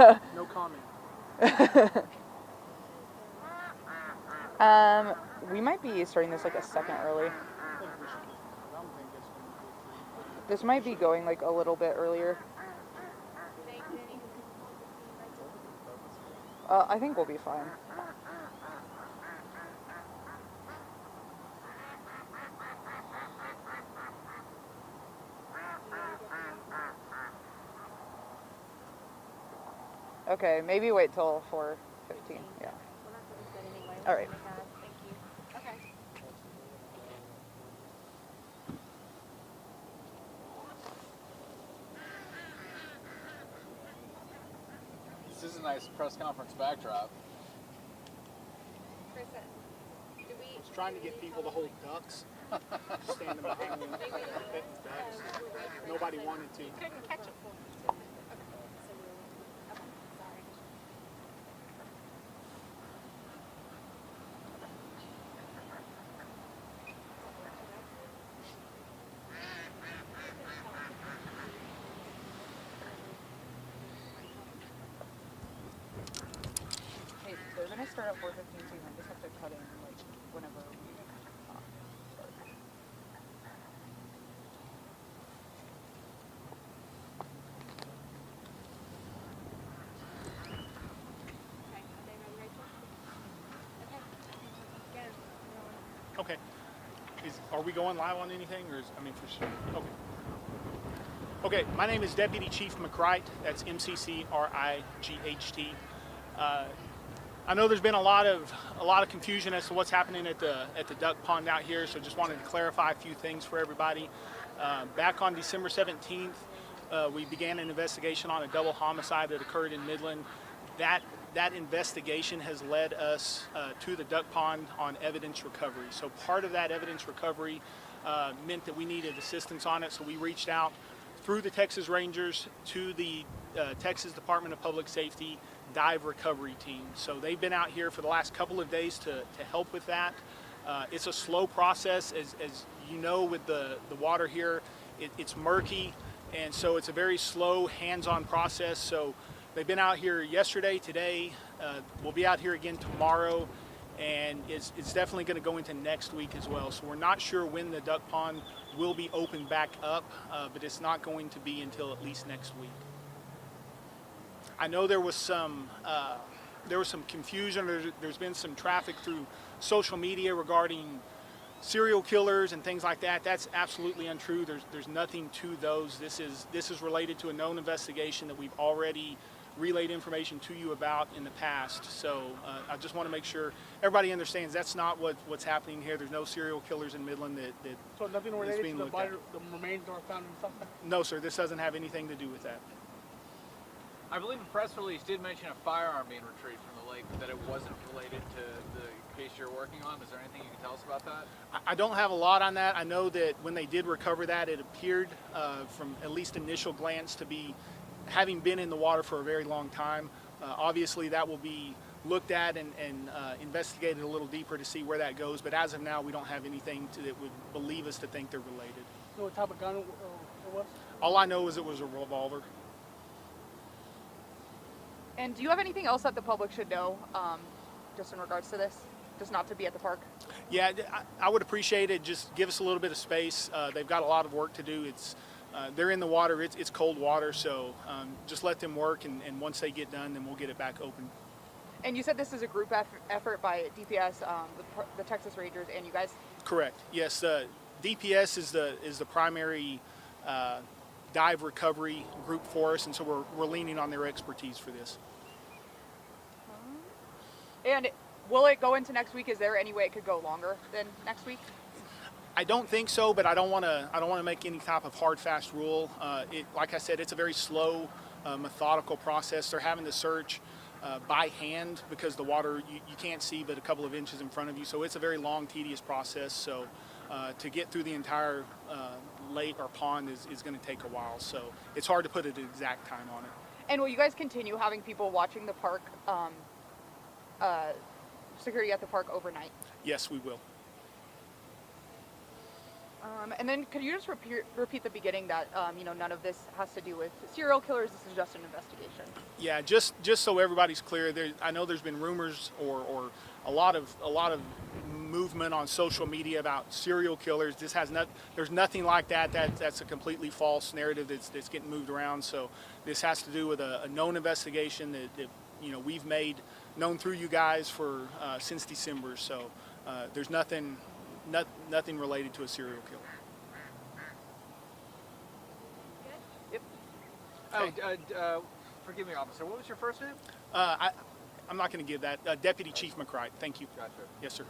No comment. We might be starting this like a second early. I think we should just, I don't think it's going to be free. This might be going like a little bit earlier. I think we'll be fine. Okay, maybe wait till 4:15. Yeah. All right. Thank you. Okay. This is a nice press conference backdrop. Chris, do we? I was trying to get people to hold ducks, standing behind them, petting ducks. Nobody wanted to. Couldn't catch it for me. Sorry. Hey, they're gonna start at 4:15, so you might just have to cut in like whenever we start. Okay. Are we going live on anything, or for sure? Okay. Okay. My name is Deputy Chief McCright. That's MCCRIGHT. I know there's been a lot of confusion as to what's happening at the duck pond out here. So just wanted to clarify a few things for everybody. Back on December 17th, we began an investigation on a double homicide that occurred in Midland. That investigation has led us to the duck pond on evidence recovery. So part of that evidence recovery meant that we needed assistance on it. So we reached out through the Texas Rangers to the Texas Department of Public Safety dive recovery team. So they've been out here for the last couple of days to help with that. It's a slow process, as you know, with the water here. It's murky, and so it's a very slow, hands-on process. So they've been out here yesterday, today. We'll be out here again tomorrow, and it's definitely going to go into next week as well. So we're not sure when the duck pond will be opened back up, but it's not going to be until at least next week. I know there was some confusion. There's been some traffic through social media regarding serial killers and things like that. That's absolutely untrue. There's nothing to those. This is related to a known investigation that we've already relayed information to you about in the past. So I just want to make sure everybody understands that's not what's happening here. There's no serial killers in Midland that So nothing is related being to the looked at. remains that were found in something? No, sir. This doesn't have anything to do with that. I believe a press release did mention a firearm being retrieved from the lake, but that it wasn't related to the case you're working on. Is there anything you can tell us about that? I don't have a lot on that. I know that when they did recover that, it appeared from at least initial glance to be having been in the water for a very long time. Obviously, that will be looked at and investigated a little deeper to see where that goes. But as of now, we don't have anything that would believe us to think they're related. So what type of gun it was? All I know is it was a revolver. And do you have anything else that the public should know, just in regards to this? Just not to be at the park? Yeah, I would appreciate it. Just give us a little bit of space. They've got a lot of work to do. They're in the water. It's cold water, so just let them work, and once they get done, then we'll get it back open. And you said this is a group effort by DPS, the Texas Rangers, and you guys? Correct. Yes, DPS is the primary dive recovery group for us, and so we're leaning on their expertise for this. And will it go into next week? Is there any way it could go longer than next week? I don't think so, but I don't want to make any type of hard, fast rule. Like I said, it's a very slow, methodical process. They're having to search by hand because the water you can't see but a couple of inches in front of you. So it's a very long, tedious process. So to get through the entire lake or pond is going to take a while. So it's hard to put an exact time on it. And will you guys continue having people watching the park, security at the park overnight? Yes, we will. And then could you just repeat the beginning that none of this has to do with serial killers? This is just an investigation. Yeah, just so everybody's clear, I know there's been rumors or a lot of movement on social media about serial killers. This has there's nothing like that. That's a completely false narrative that's getting moved around. So this has to do with a known investigation that we've made known through you guys for since December. So there's nothing related to a serial killer. Yep. Forgive me, officer. What was your first name? I'm not going to give that. Deputy Chief McCrite. Thank you. Gotcha. Yes, sir.